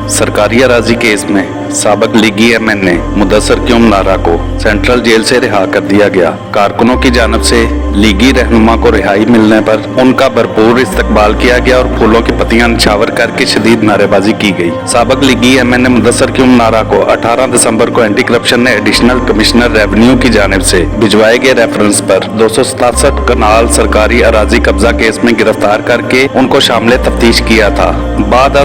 सरकारी अराजी केस में साबक लीगी एमएनए मुदस्सर क्यूम नारा को सेंट्रल जेल से रिहा कर दिया गया। कारकुनों की जानब से लीगी रहनुमा को रिहाई मिलने पर उनका भरपूर इस्तकबाल किया गया और फूलों की पत्तियां निछावर करके शदीद नारेबाजी की गई। साबक लीगी एमएनए मुदस्सर क्यूम नारा को 18 दिसंबर को एंटी करप्शन ने एडिशनल कमिश्नर रेवेन्यू की जानब से भिजवाए गए रेफरेंस पर 267 कनाल सरकारी अराजी कब्जा केस में गिरफ्तार करके उनको शामिल तफ्तीश किया था। बाद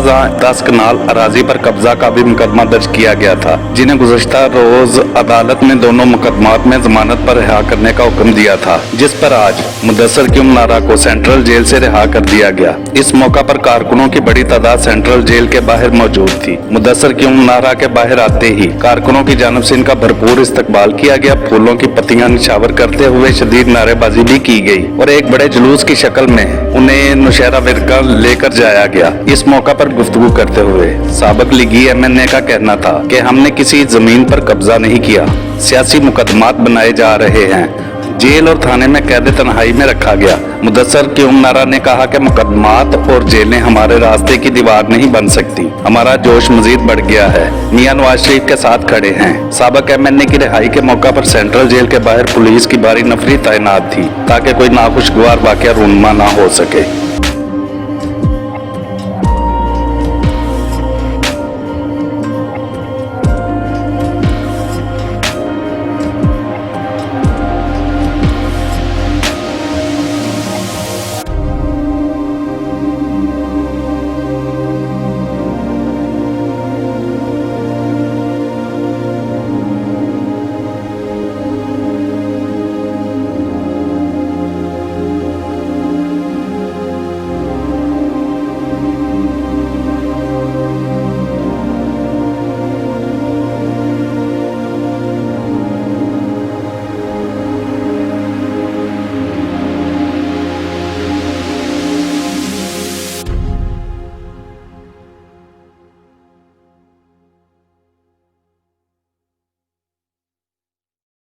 10 कनाल अराजी पर कब्जा का भी मुकदमा दर्ज किया गया था, जिन्हें गुज़श्ता रोज अदालत ने दोनों मुकदमात में जमानत पर रिहा करने का हुक्म दिया था, जिस पर आज मुदस्सर क्यूम नारा को सेंट्रल जेल से रिहा कर दिया गया। इस मौका पर कारकुनों की बड़ी तादाद सेंट्रल जेल के बाहर मौजूद थी। मुदस्सर क्यूम नारा के बाहर आते ही कारकुनों की जानब से इनका भरपूर इस्तकबाल किया गया। फूलों की पत्तियां निछावर करते हुए शदीद नारेबाजी भी की गई और एक बड़े जुलूस की शक्ल में उन्हें नौशहरा विरका लेकर जाया गया। इस मौका पर गुफ्तगू करते हुए साबक लीगी एमएनए का कहना था कि हमने किसी जमीन पर कब्जा नहीं किया, सियासी मुकदमात बनाए जा रहे हैं, जेल और थाने में कैद तन्हाई में रखा गया। मुदस्सर क्यूम नारा ने कहा कि मुकदमात और जेलें हमारे रास्ते की दीवार नहीं बन सकती। हमारा जोश मजीद बढ़ गया है, मियां नवाज शरीफ के साथ खड़े हैं। साबक एमएनए की रिहाई के मौका पर सेंट्रल जेल के बाहर पुलिस की भारी नफरी तैनात थी ताकि कोई नाखुशगवार वाकया रूनुमा ना हो सके।